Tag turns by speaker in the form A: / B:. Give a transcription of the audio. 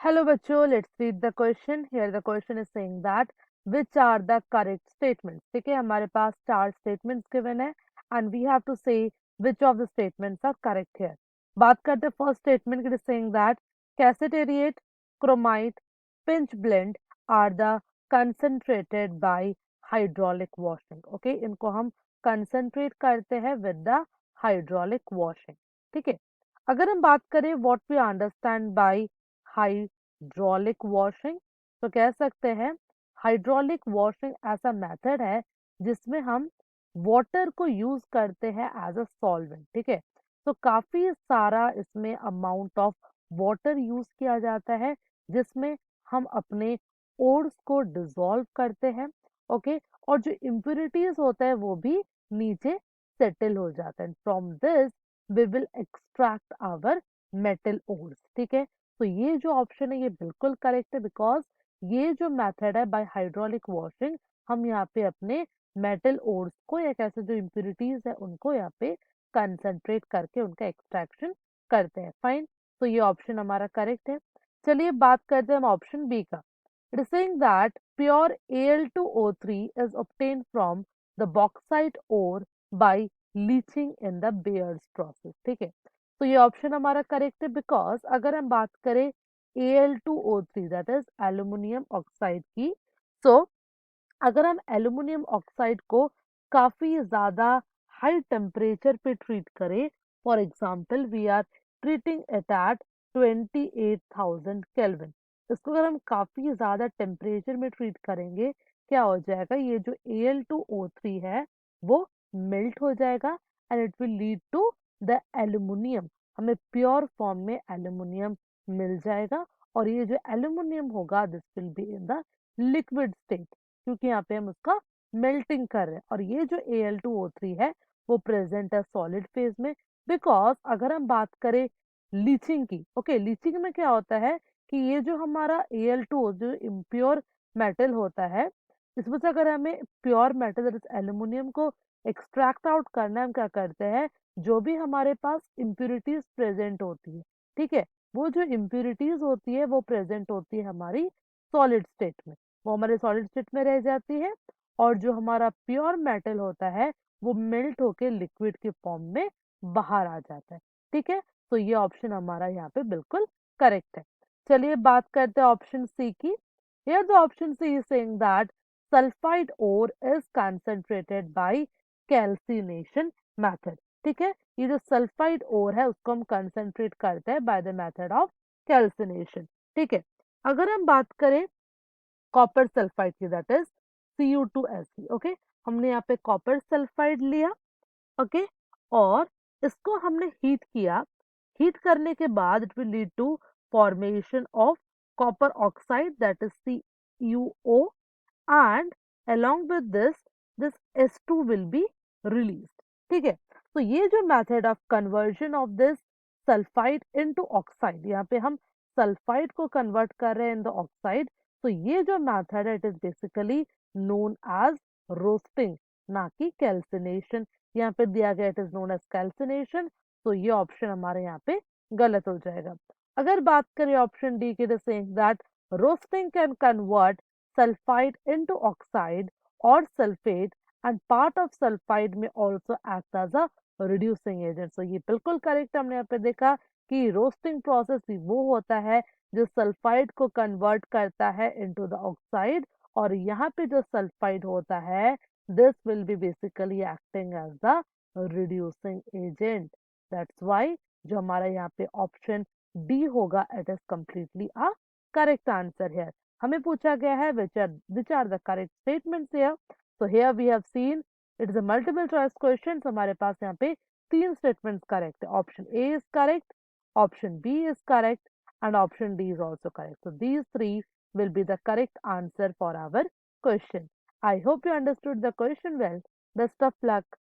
A: Hello बच्चों, let's read the question. Here the question is saying that which are the correct statements. ठीक है, हमारे पास चार statements given है and we have to say which of the statements are correct here. बात करते हैं first statement it is saying that cassiterite, chromite, pinch blend are the concentrated by hydraulic washing. Okay, इनको हम concentrate करते हैं with the hydraulic washing. ठीक है, अगर हम बात करें what we understand by hydraulic washing तो कह सकते हैं हाइड्रोलिक वॉशिंग ऐसा मेथड है जिसमें हम वाटर को यूज करते हैं एज अ सॉल्वेंट। ठीक है, तो काफी सारा इसमें अमाउंट ऑफ वाटर यूज किया जाता है जिसमें हम अपने ओर्स को डिसॉल्व करते हैं। ओके, और जो इम्प्योरिटीज होता है वो भी नीचे सेटल हो जाता है। From this we will extract our metal ores. ठीक है, तो ये जो ऑप्शन है ये बिल्कुल करेक्ट है बिकॉज ये जो मेथड है बाय हाइड्रोलिक वॉशिंग हम यहाँ पे अपने मेटल ओर्स को या कैसे जो इम्प्योरिटीज है उनको यहाँ पे कंसंट्रेट करके उनका एक्सट्रैक्शन करते हैं। फाइन, तो ये ऑप्शन हमारा करेक्ट है। चलिए बात करते हैं हम ऑप्शन बी का। It is saying that pure Al2O3 is obtained from the bauxite ore by leaching in the Bayer's process। ठीक है, तो ये ऑप्शन हमारा करेक्ट है बिकॉज अगर हम बात करें Al2O3 that is aluminium oxide की, सो अगर हम एल्यूमिनियम ऑक्साइड को काफी ज्यादा हाई टेम्परेचर पे ट्रीट करें, for example we are treating it at 28,000 kelvin, इसको अगर हम काफी ज्यादा टेम्परेचर में ट्रीट करेंगे क्या हो जाएगा, ये जो Al2O3 है वो मेल्ट हो जाएगा and it will lead to the aluminium, हमें प्योर फॉर्म में एल्यूमिनियम मिल जाएगा। और ये जो एल्यूमिनियम होगा this will be in the liquid state क्योंकि यहाँ पे हम उसका मेल्टिंग कर रहे हैं। और ये जो Al2O3 है वो प्रेजेंट है सॉलिड फेज में बिकॉज अगर हम बात करें लीचिंग की, ओके, लीचिंग में क्या होता है कि ये जो हमारा Al2O जो इम्प्योर मेटल होता है इसमें से अगर हमें प्योर मेटल एल्यूमिनियम को एक्सट्रैक्ट आउट करना है हम क्या करते हैं, जो भी हमारे पास इम्प्योरिटीज प्रेजेंट होती है, ठीक है, वो जो इम्प्योरिटीज होती है वो प्रेजेंट होती है हमारी सॉलिड स्टेट में, वो हमारे सॉलिड स्टेट में रह जाती है और जो हमारा प्योर मेटल होता है वो मेल्ट होके लिक्विड के फॉर्म में बाहर आ जाता है। ठीक है, तो ये ऑप्शन हमारा यहाँ पे बिल्कुल करेक्ट है। चलिए बात करते हैं ऑप्शन सी की। Here the option C is saying that sulfide ore is concentrated by calcination method। ठीक है, ये जो सल्फाइड ओर है उसको हम कंसंट्रेट करते हैं by the method of calcination. ठीक है, अगर हम बात करें कॉपर सल्फाइड की दैट इज Cu2Se। ओके, हमने यहाँ पे कॉपर सल्फाइड लिया, ओके, और इसको हमने हीट किया, हीट करने के बाद it will lead to formation of copper oxide that is CuO and along with this S2 will be released। ठीक है, तो ये जो method of conversion of this sulphide into oxide, यहाँ पे हम सल्फाइड को कन्वर्ट कर रहे हैं इन द ऑक्साइड, तो ये जो मेथड है it is basically known as roasting ना कि कैल्सिनेशन। यहाँ पे दिया गया it is known as calcination, तो ये ऑप्शन हमारे यहाँ पे गलत हो जाएगा। अगर बात करें ऑप्शन डी की, saying that roasting can convert sulfide into oxide or sulfate and part of sulfide may also act as a reducing agent। so ये बिल्कुल करेक्ट, हमने यहाँ पे देखा कि रोस्टिंग प्रोसेस ही वो होता है जो सल्फाइड को कन्वर्ट करता है इनटू द ऑक्साइड और यहाँ पे जो सल्फाइड होता है this will be basically acting as the reducing agent. That's why जो हमारा यहाँ पे ऑप्शन डी होगा it is completely a correct answer है। हमें पूछा गया है which are the correct statements here। so here we have seen it is a multiple choice question। हमारे पास यहाँ पे तीन statements correct है, option A is correct, option B is correct and option D is also correct। so these three will be the correct answer for our question। I hope you understood the question well। best of luck।